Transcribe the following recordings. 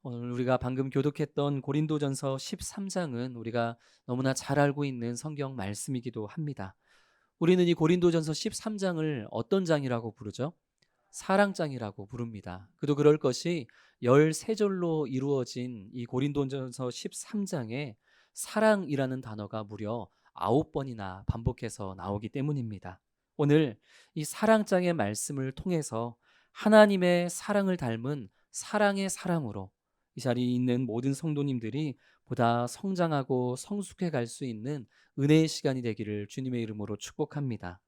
오늘 우리가 방금 교독했던 고린도전서 13장은 우리가 너무나 잘 알고 있는 성경 말씀이기도 합니다. 우리는 이 고린도전서 13장을 어떤 장이라고 부르죠? 사랑장이라고 부릅니다. 그도 그럴 것이 13절로 이루어진 이 고린도전서 13장에 사랑이라는 단어가 무려 9번이나 반복해서 나오기 때문입니다. 오늘 이 사랑장의 말씀을 통해서 하나님의 사랑을 닮은 사랑의 사람으로 이 자리에 있는 모든 성도님들이 보다 성장하고 성숙해 갈 수 있는 은혜의 시간이 되기를 주님의 이름으로 축복합니다.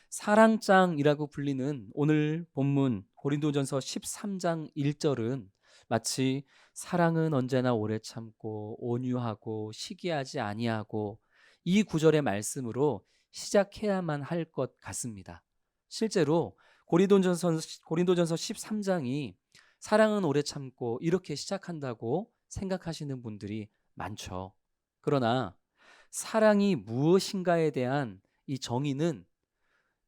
사랑장이라고 불리는 오늘 본문 고린도전서 13장 1절은 마치 사랑은 언제나 오래 참고 온유하고 시기하지 아니하고 이 구절의 말씀으로 시작해야만 할 것 같습니다. 실제로 고린도전서 13장이 사랑은 오래 참고 이렇게 시작한다고 생각하시는 분들이 많죠. 그러나 사랑이 무엇인가에 대한 이 정의는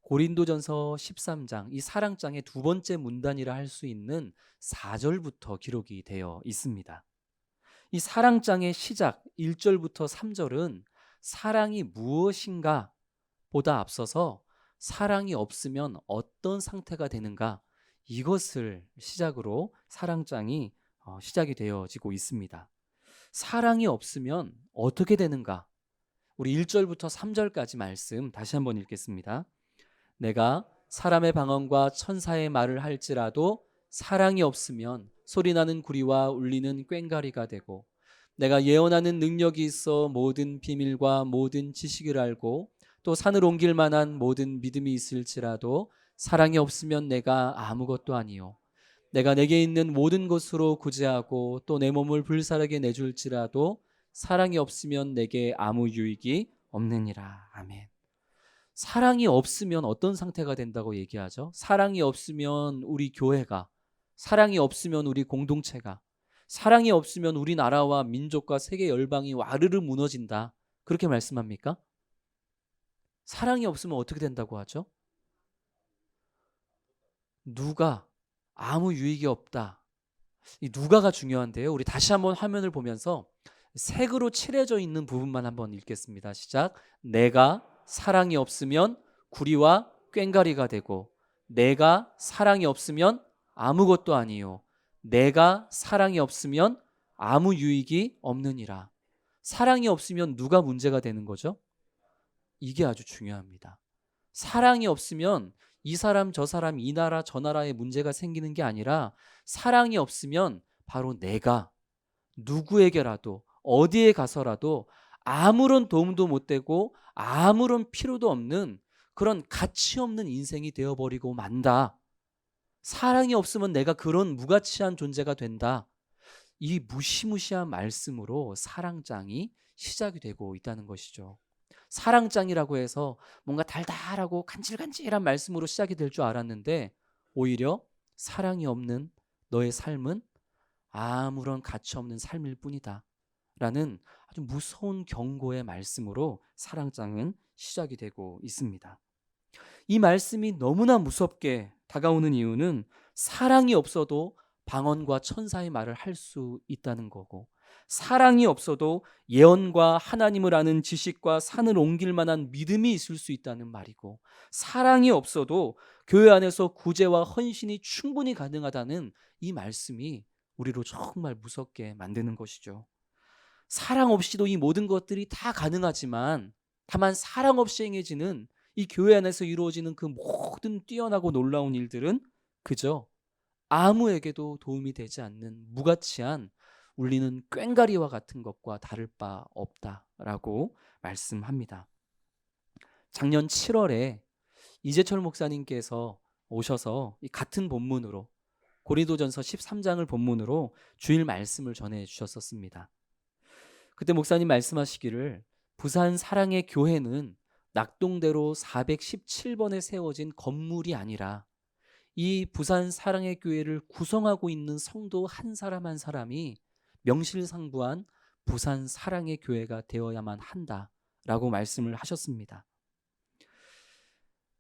고린도전서 13장 이 사랑장의 두 번째 문단이라 할 수 있는 4절부터 기록이 되어 있습니다. 이 사랑장의 시작 1절부터 3절은 사랑이 무엇인가 보다 앞서서 사랑이 없으면 어떤 상태가 되는가 이것을 시작으로 사랑장이 시작이 되어지고 있습니다. 사랑이 없으면 어떻게 되는가? 우리 1절부터 3절까지 말씀 다시 한번 읽겠습니다. 내가 사람의 방언과 천사의 말을 할지라도 사랑이 없으면 소리나는 구리와 울리는 꽹과리가 되고, 내가 예언하는 능력이 있어 모든 비밀과 모든 지식을 알고 또 산을 옮길 만한 모든 믿음이 있을지라도 사랑이 없으면 내가 아무것도 아니요, 내가 내게 있는 모든 것으로 구제하고 또 내 몸을 불사르게 내줄지라도 사랑이 없으면 내게 아무 유익이 없느니라. 아멘. 사랑이 없으면 어떤 상태가 된다고 얘기하죠? 사랑이 없으면 우리 교회가, 사랑이 없으면 우리 공동체가, 사랑이 없으면 우리나라와 민족과 세계 열방이 와르르 무너진다. 그렇게 말씀합니까? 사랑이 없으면 어떻게 된다고 하죠? 누가 아무 유익이 없다. 이 누가가 중요한데요. 우리 다시 한번 화면을 보면서 색으로 칠해져 있는 부분만 한번 읽겠습니다. 시작. 내가 사랑이 없으면 구리와 꽹과리가 되고, 내가 사랑이 없으면 아무것도 아니요, 내가 사랑이 없으면 아무 유익이 없느니라. 사랑이 없으면 누가 문제가 되는 거죠? 이게 아주 중요합니다. 사랑이 없으면 이 사람 저 사람 이 나라 저 나라에 문제가 생기는 게 아니라, 사랑이 없으면 바로 내가 누구에게라도 어디에 가서라도 아무런 도움도 못 되고 아무런 필요도 없는 그런 가치 없는 인생이 되어버리고 만다. 사랑이 없으면 내가 그런 무가치한 존재가 된다. 이 무시무시한 말씀으로 사랑장이 시작이 되고 있다는 것이죠. 사랑장이라고 해서 뭔가 달달하고 간질간질한 말씀으로 시작이 될 줄 알았는데, 오히려 사랑이 없는 너의 삶은 아무런 가치 없는 삶일 뿐이다 라는 아주 무서운 경고의 말씀으로 사랑장은 시작이 되고 있습니다. 이 말씀이 너무나 무섭게 다가오는 이유는 사랑이 없어도 방언과 천사의 말을 할 수 있다는 거고, 사랑이 없어도 예언과 하나님을 아는 지식과 산을 옮길 만한 믿음이 있을 수 있다는 말이고, 사랑이 없어도 교회 안에서 구제와 헌신이 충분히 가능하다는 이 말씀이 우리로 정말 무섭게 만드는 것이죠. 사랑 없이도 이 모든 것들이 다 가능하지만, 다만 사랑 없이 행해지는 이 교회 안에서 이루어지는 그 모든 뛰어나고 놀라운 일들은 그저 아무에게도 도움이 되지 않는 무가치한 울리는 꽹과리와 같은 것과 다를 바 없다라고 말씀합니다. 작년 7월에 이재철 목사님께서 오셔서 이 같은 본문으로 고린도전서 13장을 본문으로 주일 말씀을 전해 주셨었습니다. 그때 목사님 말씀하시기를, 부산 사랑의 교회는 낙동대로 417번에 세워진 건물이 아니라 이 부산 사랑의 교회를 구성하고 있는 성도 한 사람 한 사람이 명실상부한 부산 사랑의 교회가 되어야만 한다라고 말씀을 하셨습니다.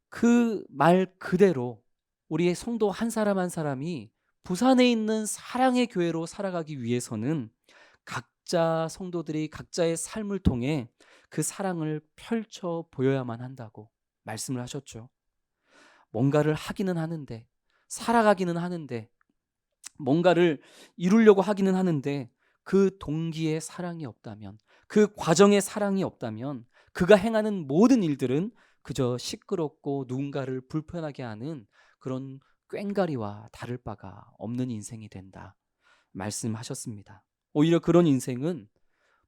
그 말 그대로 우리의 성도 한 사람 한 사람이 부산에 있는 사랑의 교회로 살아가기 위해서는 각자 성도들이 각자의 삶을 통해 그 사랑을 펼쳐 보여야만 한다고 말씀을 하셨죠. 뭔가를 하기는 하는데, 살아가기는 하는데, 뭔가를 이루려고 하기는 하는데 그 동기에 사랑이 없다면, 그 과정에 사랑이 없다면 그가 행하는 모든 일들은 그저 시끄럽고 누군가를 불편하게 하는 그런 꽹가리와 다를 바가 없는 인생이 된다 말씀하셨습니다. 오히려 그런 인생은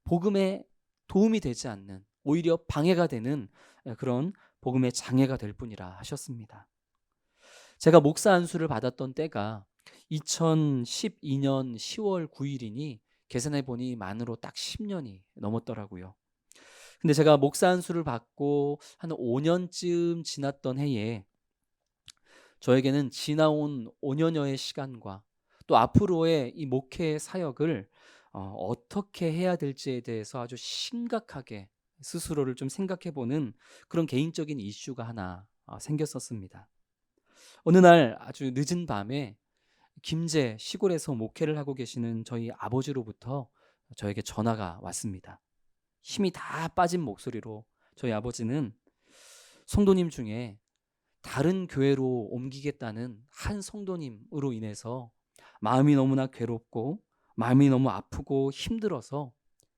복음에 도움이 되지 않는, 오히려 방해가 되는 그런 복음의 장애가 될 뿐이라 하셨습니다. 제가 목사 안수를 받았던 때가 2012년 10월 9일이니 계산해 보니 만으로 딱 10년이 넘었더라고요. 근데 제가 목사 안수를 받고 한 5년쯤 지났던 해에 저에게는 지나온 5년여의 시간과 또 앞으로의 이 목회 사역을 어떻게 해야 될지에 대해서 아주 심각하게 스스로를 좀 생각해 보는 그런 개인적인 이슈가 하나 생겼었습니다. 어느 날 아주 늦은 밤에 김제 시골에서 목회를 하고 계시는 저희 아버지로부터 저에게 전화가 왔습니다. 힘이 다 빠진 목소리로 저희 아버지는 성도님 중에 다른 교회로 옮기겠다는 한 성도님으로 인해서 마음이 너무나 괴롭고 마음이 너무 아프고 힘들어서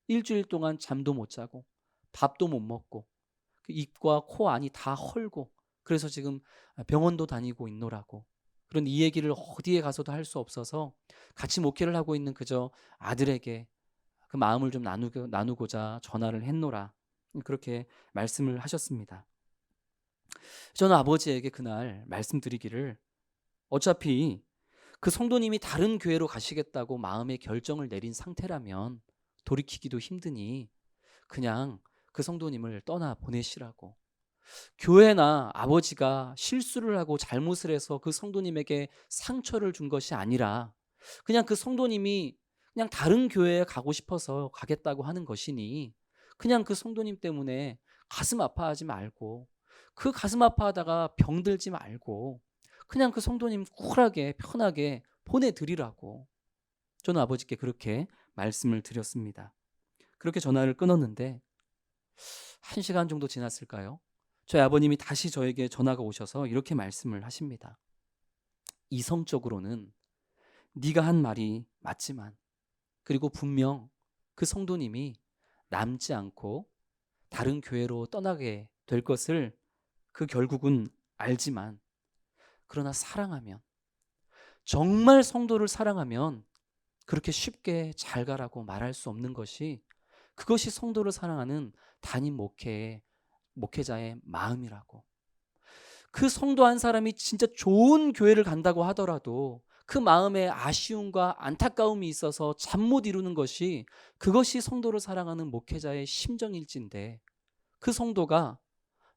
일주일 동안 잠도 못 자고 밥도 못 먹고 그 입과 코 안이 다 헐고 그래서 지금 병원도 다니고 있노라고. 그런 이 얘기를 어디에 가서도 할 수 없어서 같이 목회를 하고 있는 그저 아들에게 그 마음을 좀 나누고자 전화를 했노라. 그렇게 말씀을 하셨습니다. 저는 아버지에게 그날 말씀드리기를 어차피 그 성도님이 다른 교회로 가시겠다고 마음의 결정을 내린 상태라면 돌이키기도 힘드니 그냥 그 성도님을 떠나 보내시라고. 교회나 아버지가 실수를 하고 잘못을 해서 그 성도님에게 상처를 준 것이 아니라 그냥 그 성도님이 그냥 다른 교회에 가고 싶어서 가겠다고 하는 것이니 그냥 그 성도님 때문에 가슴 아파하지 말고 그 가슴 아파하다가 병들지 말고 그냥 그 성도님 쿨하게 편하게 보내드리라고 저는 아버지께 그렇게 말씀을 드렸습니다. 그렇게 전화를 끊었는데 1시간 정도 지났을까요? 저희 아버님이 다시 저에게 전화가 오셔서 이렇게 말씀을 하십니다. 이성적으로는 네가 한 말이 맞지만 그리고 분명 그 성도님이 남지 않고 다른 교회로 떠나게 될 것을 그 결국은 알지만 그러나 사랑하면 정말 성도를 사랑하면 그렇게 쉽게 잘 가라고 말할 수 없는 것이 그것이 성도를 사랑하는 담임 목회자의 마음이라고. 그 성도 한 사람이 진짜 좋은 교회를 간다고 하더라도 그 마음에 아쉬움과 안타까움이 있어서 잠 못 이루는 것이 그것이 성도를 사랑하는 목회자의 심정일진데 그 성도가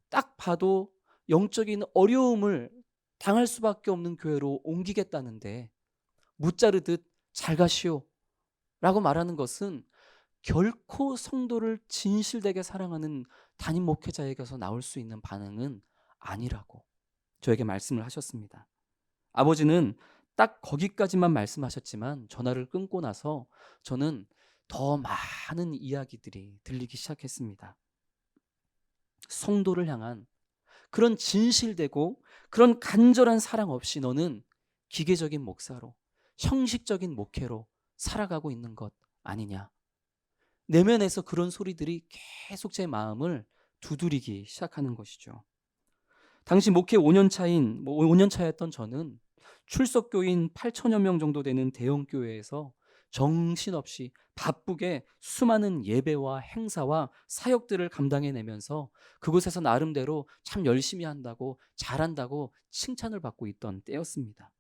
딱 봐도 영적인 어려움을 당할 수밖에 없는 교회로 옮기겠다는데 무자르듯 잘 가시오 라고 말하는 것은 결코 성도를 진실되게 사랑하는 담임 목회자에게서 나올 수 있는 반응은 아니라고 저에게 말씀을 하셨습니다. 아버지는 딱 거기까지만 말씀하셨지만 전화를 끊고 나서 저는 더 많은 이야기들이 들리기 시작했습니다. 성도를 향한 그런 진실되고 그런 간절한 사랑 없이 너는 기계적인 목사로 형식적인 목회로 살아가고 있는 것 아니냐. 내면에서 그런 소리들이 계속 제 마음을 두드리기 시작하는 것이죠. 당시 목회 5년 차인 5년 차였던 저는 출석교인 8천여 명 정도 되는 대형 교회에서 정신없이 바쁘게 수많은 예배와 행사와 사역들을 감당해내면서 그곳에서 나름대로 참 열심히 한다고 잘한다고 칭찬을 받고 있던 때였습니다.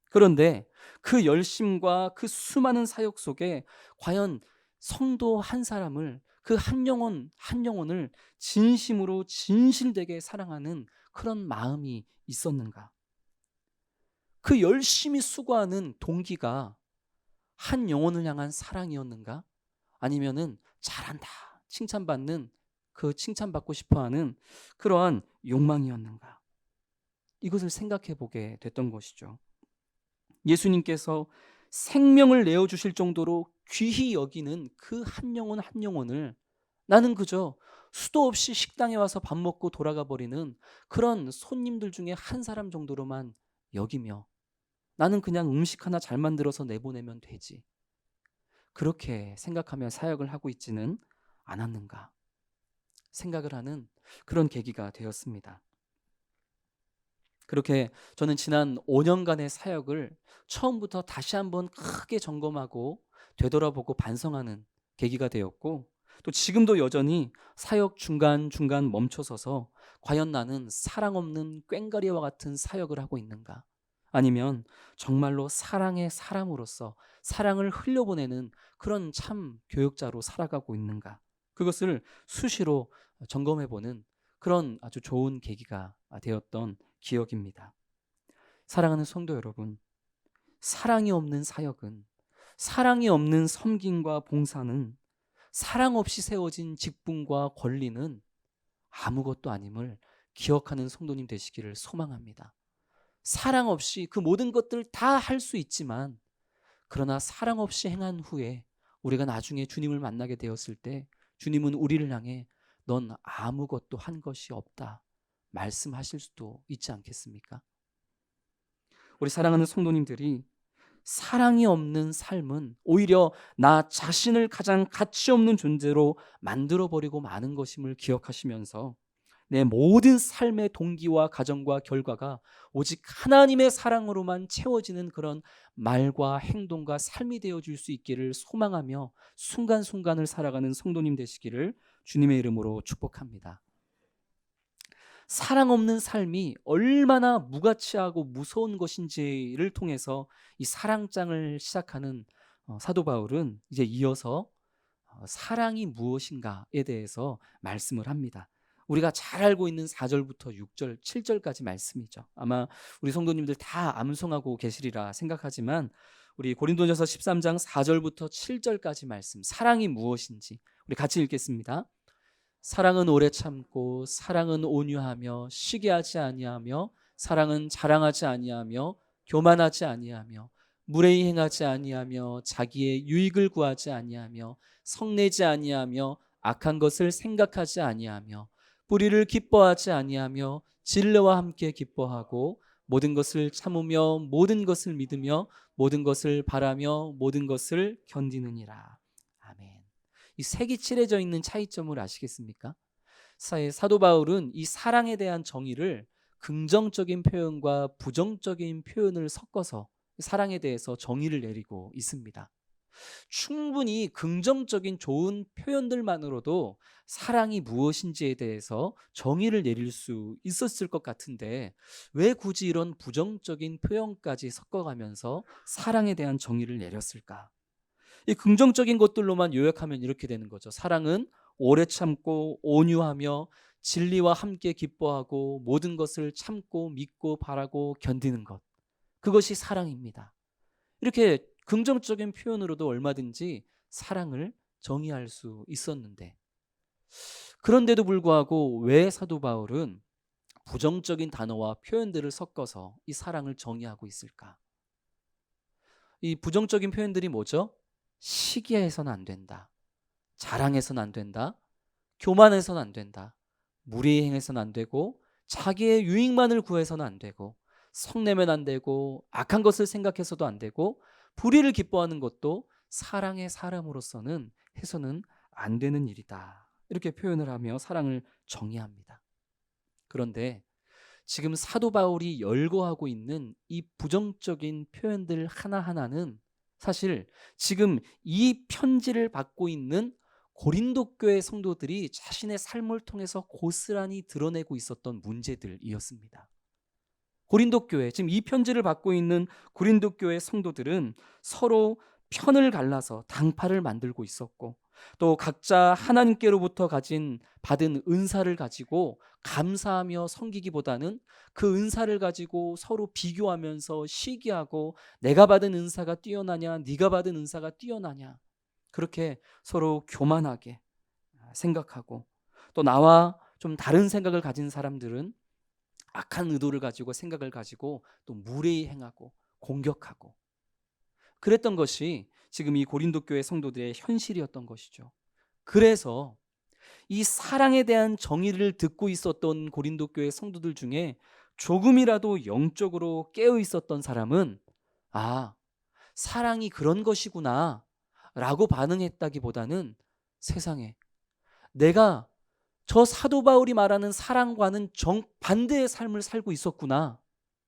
그런데 그 열심과 그 수많은 사역 속에 과연 성도 한 사람을 그 한 영혼 한 영혼을 진심으로 진실되게 사랑하는 그런 마음이 있었는가? 그 열심히 수고하는 동기가 한 영혼을 향한 사랑이었는가? 아니면은 잘한다 칭찬받는 그 칭찬받고 싶어하는 그러한 욕망이었는가? 이것을 생각해 보게 됐던 것이죠. 예수님께서 생명을 내어주실 정도로 귀히 여기는 그 한 영혼 한 영혼을 나는 그저 수도 없이 식당에 와서 밥 먹고 돌아가 버리는 그런 손님들 중에 한 사람 정도로만 여기며 나는 그냥 음식 하나 잘 만들어서 내보내면 되지. 그렇게 생각하며 사역을 하고 있지는 않았는가 생각을 하는 그런 계기가 되었습니다. 그렇게 저는 지난 5년간의 사역을 처음부터 다시 한번 크게 점검하고 되돌아보고 반성하는 계기가 되었고, 또 지금도 여전히 사역 중간중간 멈춰서서 과연 나는 사랑 없는 꽹과리와 같은 사역을 하고 있는가? 아니면 정말로 사랑의 사람으로서 사랑을 흘려보내는 그런 참 교역자로 살아가고 있는가? 그것을 수시로 점검해보는 그런 아주 좋은 계기가 되었던 기억입니다. 사랑하는 성도 여러분, 사랑이 없는 사역은, 사랑이 없는 섬김과 봉사는, 사랑 없이 세워진 직분과 권리는 아무것도 아님을 기억하는 성도님 되시기를 소망합니다. 사랑 없이 그 모든 것들 다 할 수 있지만, 그러나 사랑 없이 행한 후에 우리가 나중에 주님을 만나게 되었을 때 주님은 우리를 향해 넌 아무것도 한 것이 없다 말씀하실 수도 있지 않겠습니까? 우리 사랑하는 성도님들이 사랑이 없는 삶은 오히려 나 자신을 가장 가치 없는 존재로 만들어버리고 마는 것임을 기억하시면서 내 모든 삶의 동기와 가정과 결과가 오직 하나님의 사랑으로만 채워지는 그런 말과 행동과 삶이 되어줄 수 있기를 소망하며 순간순간을 살아가는 성도님 되시기를 주님의 이름으로 축복합니다. 사랑 없는 삶이 얼마나 무가치하고 무서운 것인지를 통해서 이 사랑장을 시작하는 사도 바울은 이제 이어서 사랑이 무엇인가에 대해서 말씀을 합니다. 우리가 잘 알고 있는 4절부터 6절, 7절까지 말씀이죠. 아마 우리 성도님들 다 암송하고 계시리라 생각하지만 우리 고린도전서 13장 4절부터 7절까지 말씀, 사랑이 무엇인지 우리 같이 읽겠습니다. 사랑은 오래 참고 사랑은 온유하며 시기하지 아니하며 사랑은 자랑하지 아니하며 교만하지 아니하며 무례히 행하지 아니하며 자기의 유익을 구하지 아니하며 성내지 아니하며 악한 것을 생각하지 아니하며 불의를 기뻐하지 아니하며 진리와 함께 기뻐하고 모든 것을 참으며 모든 것을 믿으며 모든 것을 바라며 모든 것을 견디느니라. 아멘. 이 색이 칠해져 있는 차이점을 아시겠습니까? 사도 바울은 이 사랑에 대한 정의를 긍정적인 표현과 부정적인 표현을 섞어서 사랑에 대해서 정의를 내리고 있습니다. 충분히 긍정적인 좋은 표현들만으로도 사랑이 무엇인지에 대해서 정의를 내릴 수 있었을 것 같은데 왜 굳이 이런 부정적인 표현까지 섞어가면서 사랑에 대한 정의를 내렸을까? 이 긍정적인 것들로만 요약하면 이렇게 되는 거죠. 사랑은 오래 참고 온유하며 진리와 함께 기뻐하고 모든 것을 참고 믿고 바라고 견디는 것. 그것이 사랑입니다. 이렇게 긍정적인 표현으로도 얼마든지 사랑을 정의할 수 있었는데 그런데도 불구하고 왜 사도 바울은 부정적인 단어와 표현들을 섞어서 이 사랑을 정의하고 있을까? 이 부정적인 표현들이 뭐죠? 시기해서는 안 된다. 자랑해서는 안 된다. 교만해서는 안 된다. 무리히 행해서는 안 되고 자기의 유익만을 구해서는 안 되고 성내면 안 되고 악한 것을 생각해서도 안 되고 불의를 기뻐하는 것도 사랑의 사람으로서는 해서는 안 되는 일이다. 이렇게 표현을 하며 사랑을 정의합니다. 그런데 지금 사도 바울이 열거하고 있는 이 부정적인 표현들 하나하나는 사실 지금 이 편지를 받고 있는 고린도 교회 성도들이 자신의 삶을 통해서 고스란히 드러내고 있었던 문제들이었습니다. 고린도 교회, 지금 이 편지를 받고 있는 고린도 교회 성도들은 서로 편을 갈라서 당파를 만들고 있었고 또 각자 하나님께로부터 받은 은사를 가지고 감사하며 섬기기보다는 그 은사를 가지고 서로 비교하면서 시기하고 내가 받은 은사가 뛰어나냐 네가 받은 은사가 뛰어나냐 그렇게 서로 교만하게 생각하고 또 나와 좀 다른 생각을 가진 사람들은 악한 의도를 가지고 생각을 가지고 또 무례히 행하고 공격하고 그랬던 것이 지금 이 고린도 교회 성도들의 현실이었던 것이죠. 그래서 이 사랑에 대한 정의를 듣고 있었던 고린도 교회 성도들 중에 조금이라도 영적으로 깨어 있었던 사람은 아, 사랑이 그런 것이구나 라고 반응했다기보다는 세상에 내가 저 사도 바울이 말하는 사랑과는 정반대의 삶을 살고 있었구나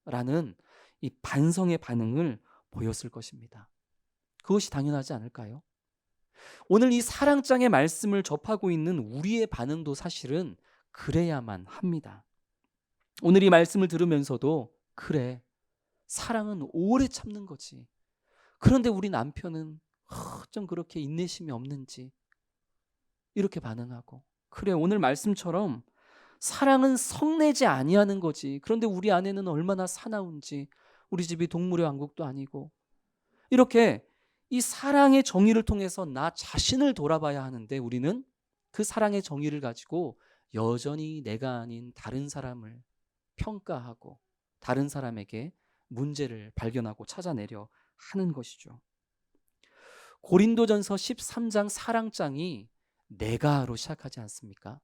라는 이 반성의 반응을 보였을 것입니다. 그것이 당연하지 않을까요? 오늘 이 사랑장의 말씀을 접하고 있는 우리의 반응도 사실은 그래야만 합니다. 오늘 이 말씀을 들으면서도 그래, 사랑은 오래 참는 거지. 그런데 우리 남편은 좀 그렇게 인내심이 없는지 이렇게 반응하고 그래, 오늘 말씀처럼 사랑은 성내지 아니하는 거지. 그런데 우리 아내는 얼마나 사나운지. 우리 집이 동물의 왕국도 아니고. 이렇게 이 사랑의 정의를 통해서 나 자신을 돌아봐야 하는데 우리는 그 사랑의 정의를 가지고 여전히 내가 아닌 다른 사람을 평가하고 다른 사람에게 문제를 발견하고 찾아내려 하는 것이죠. 고린도전서 13장 사랑장이 내가로 시작하지 않습니까?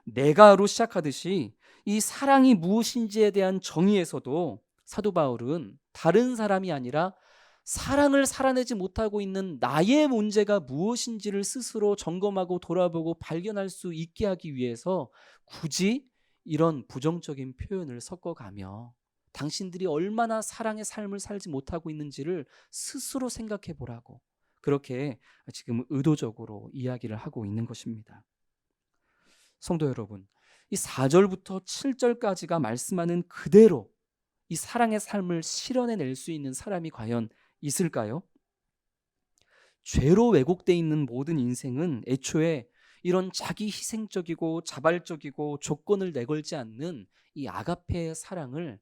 내가로 시작하듯이 이 사랑이 무엇인지에 대한 정의에서도 사도 바울은 다른 사람이 아니라 사랑을 살아내지 못하고 있는 나의 문제가 무엇인지를 스스로 점검하고 돌아보고 발견할 수 있게 하기 위해서 굳이 이런 부정적인 표현을 섞어가며 당신들이 얼마나 사랑의 삶을 살지 못하고 있는지를 스스로 생각해 보라고 그렇게 지금 의도적으로 이야기를 하고 있는 것입니다. 성도 여러분, 이 4절부터 7절까지가 말씀하는 그대로 이 사랑의 삶을 실현해낼 수 있는 사람이 과연 있을까요? 죄로 왜곡되어 있는 모든 인생은 애초에 이런 자기 희생적이고 자발적이고 조건을 내걸지 않는 이 아가페의 사랑을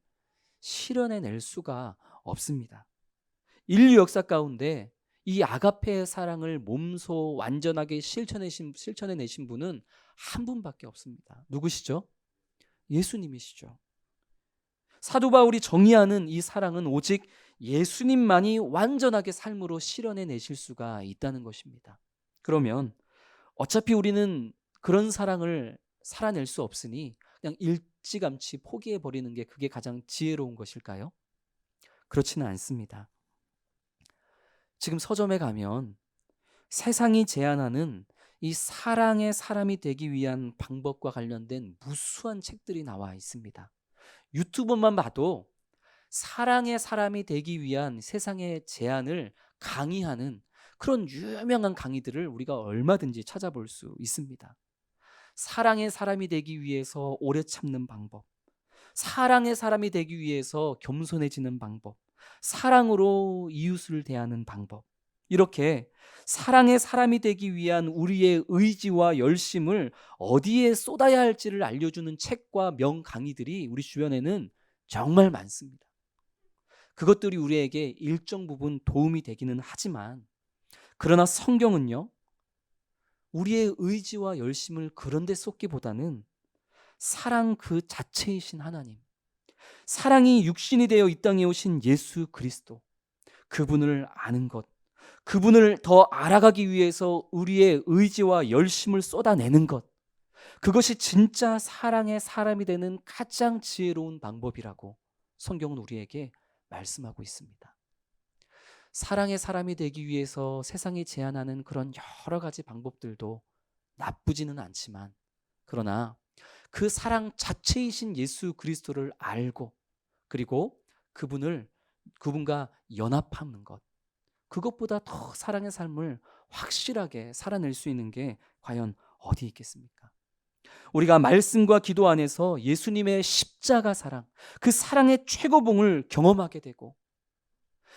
실현해낼 수가 없습니다. 인류 역사 가운데 이 아가페의 사랑을 몸소 완전하게 실천해내신 분은 한 분밖에 없습니다. 누구시죠? 예수님이시죠. 사도 바울이 정의하는 이 사랑은 오직 예수님만이 완전하게 삶으로 실현해내실 수가 있다는 것입니다. 그러면 어차피 우리는 그런 사랑을 살아낼 수 없으니 그냥 일찌감치 포기해버리는 게 그게 가장 지혜로운 것일까요? 그렇지는 않습니다. 지금 서점에 가면 세상이 제안하는 이 사랑의 사람이 되기 위한 방법과 관련된 무수한 책들이 나와 있습니다. 유튜브만 봐도 사랑의 사람이 되기 위한 세상의 제안을 강의하는 그런 유명한 강의들을 우리가 얼마든지 찾아볼 수 있습니다. 사랑의 사람이 되기 위해서 오래 참는 방법, 사랑의 사람이 되기 위해서 겸손해지는 방법, 사랑으로 이웃을 대하는 방법, 이렇게 사랑의 사람이 되기 위한 우리의 의지와 열심을 어디에 쏟아야 할지를 알려주는 책과 명강의들이 우리 주변에는 정말 많습니다. 그것들이 우리에게 일정 부분 도움이 되기는 하지만 그러나 성경은요, 우리의 의지와 열심을 그런 데 쏟기보다는 사랑 그 자체이신 하나님, 사랑이 육신이 되어 이 땅에 오신 예수 그리스도, 그분을 아는 것, 그분을 더 알아가기 위해서 우리의 의지와 열심을 쏟아내는 것, 그것이 진짜 사랑의 사람이 되는 가장 지혜로운 방법이라고 성경은 우리에게 말씀하고 있습니다. 사랑의 사람이 되기 위해서 세상이 제안하는 그런 여러 가지 방법들도 나쁘지는 않지만 그러나 그 사랑 자체이신 예수 그리스도를 알고 그리고 그분과 연합하는 것, 그것보다 더 사랑의 삶을 확실하게 살아낼 수 있는 게 과연 어디 있겠습니까? 우리가 말씀과 기도 안에서 예수님의 십자가 사랑, 그 사랑의 최고봉을 경험하게 되고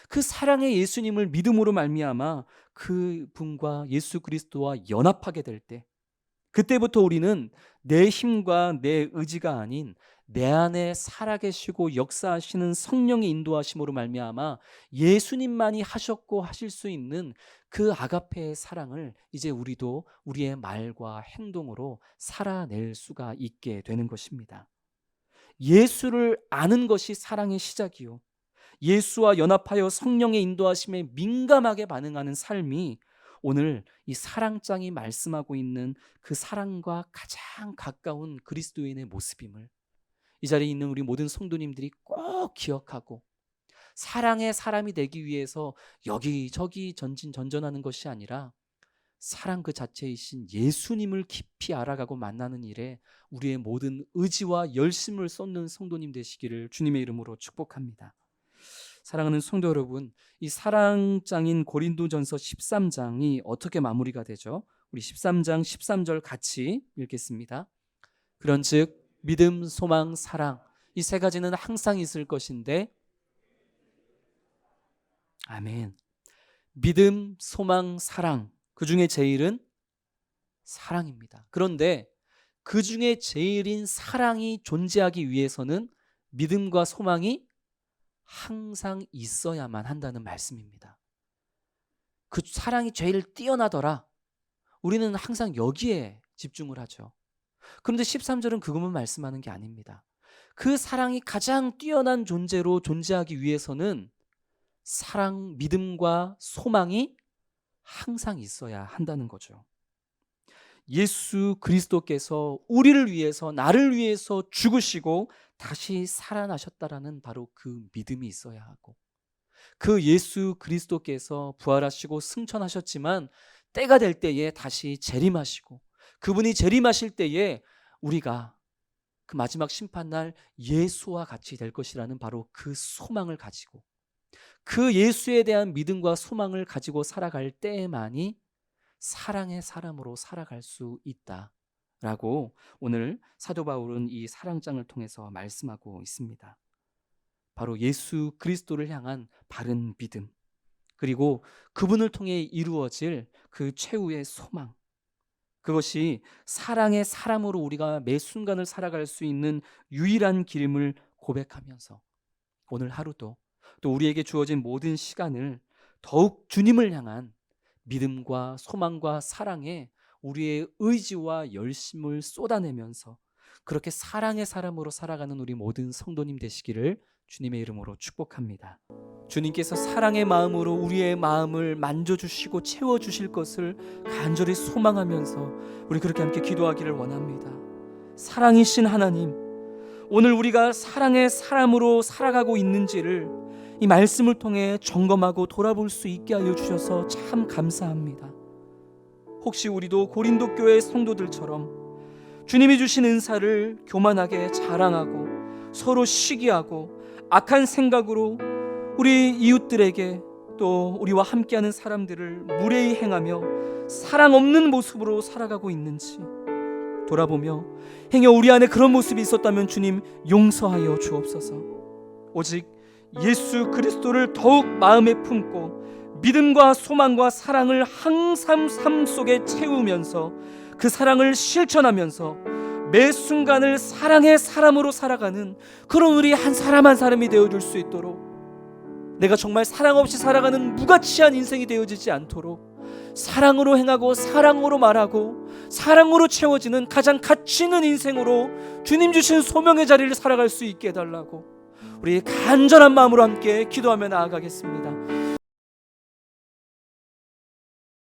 그 사랑의 예수님을 믿음으로 말미암아 그분과 예수 그리스도와 연합하게 될 때, 그때부터 우리는 내 힘과 내 의지가 아닌 내 안에 살아계시고 역사하시는 성령의 인도하심으로 말미암아 예수님만이 하셨고 하실 수 있는 그 아가페의 사랑을 이제 우리도 우리의 말과 행동으로 살아낼 수가 있게 되는 것입니다. 예수를 아는 것이 사랑의 시작이요, 예수와 연합하여 성령의 인도하심에 민감하게 반응하는 삶이 오늘 이 사랑장이 말씀하고 있는 그 사랑과 가장 가까운 그리스도인의 모습임을 이 자리에 있는 우리 모든 성도님들이 꼭 기억하고, 사랑의 사람이 되기 위해서 여기저기 전진전전하는 것이 아니라 사랑 그 자체이신 예수님을 깊이 알아가고 만나는 일에 우리의 모든 의지와 열심을 쏟는 성도님 되시기를 주님의 이름으로 축복합니다. 사랑하는 성도 여러분, 이 사랑장인 고린도전서 13장이 어떻게 마무리가 되죠? 우리 13장 13절 같이 읽겠습니다. 그런즉 믿음, 소망, 사랑, 이 세 가지는 항상 있을 것인데, 아멘. 믿음, 소망, 사랑, 그 중에 제일은 사랑입니다. 그런데 그 중에 제일인 사랑이 존재하기 위해서는 믿음과 소망이 항상 있어야만 한다는 말씀입니다. 그 사랑이 제일 뛰어나더라, 우리는 항상 여기에 집중을 하죠. 그런데 13절은 그것만 말씀하는 게 아닙니다. 그 사랑이 가장 뛰어난 존재로 존재하기 위해서는 사랑, 믿음과 소망이 항상 있어야 한다는 거죠. 예수 그리스도께서 우리를 위해서, 나를 위해서 죽으시고 다시 살아나셨다라는 바로 그 믿음이 있어야 하고, 그 예수 그리스도께서 부활하시고 승천하셨지만 때가 될 때에 다시 재림하시고, 그분이 재림하실 때에 우리가 그 마지막 심판날 예수와 같이 될 것이라는 바로 그 소망을 가지고, 그 예수에 대한 믿음과 소망을 가지고 살아갈 때에만이 사랑의 사람으로 살아갈 수 있다라고 오늘 사도 바울은 이 사랑장을 통해서 말씀하고 있습니다. 바로 예수 그리스도를 향한 바른 믿음, 그리고 그분을 통해 이루어질 그 최후의 소망, 그것이 사랑의 사람으로 우리가 매 순간을 살아갈 수 있는 유일한 길임을 고백하면서 오늘 하루도 또 우리에게 주어진 모든 시간을 더욱 주님을 향한 믿음과 소망과 사랑에 우리의 의지와 열심을 쏟아내면서 그렇게 사랑의 사람으로 살아가는 우리 모든 성도님 되시기를 주님의 이름으로 축복합니다. 주님께서 사랑의 마음으로 우리의 마음을 만져주시고 채워주실 것을 간절히 소망하면서 우리 그렇게 함께 기도하기를 원합니다. 사랑이신 하나님, 오늘 우리가 사랑의 사람으로 살아가고 있는지를 이 말씀을 통해 점검하고 돌아볼 수 있게 하여 주셔서 참 감사합니다. 혹시 우리도 고린도 교회 성도들처럼 주님이 주신 은사를 교만하게 자랑하고 서로 시기하고 악한 생각으로 우리 이웃들에게 또 우리와 함께하는 사람들을 무례히 행하며 사랑 없는 모습으로 살아가고 있는지 돌아보며 행여 우리 안에 그런 모습이 있었다면 주님 용서하여 주옵소서. 오직 예수 그리스도를 더욱 마음에 품고 믿음과 소망과 사랑을 항상 삶 속에 채우면서 그 사랑을 실천하면서 매 순간을 사랑의 사람으로 살아가는 그런 우리 한 사람 한 사람이 되어줄 수 있도록, 내가 정말 사랑 없이 살아가는 무가치한 인생이 되어지지 않도록 사랑으로 행하고 사랑으로 말하고 사랑으로 채워지는 가장 가치 있는 인생으로 주님 주신 소명의 자리를 살아갈 수 있게 해달라고 우리 간절한 마음으로 함께 기도하며 나아가겠습니다.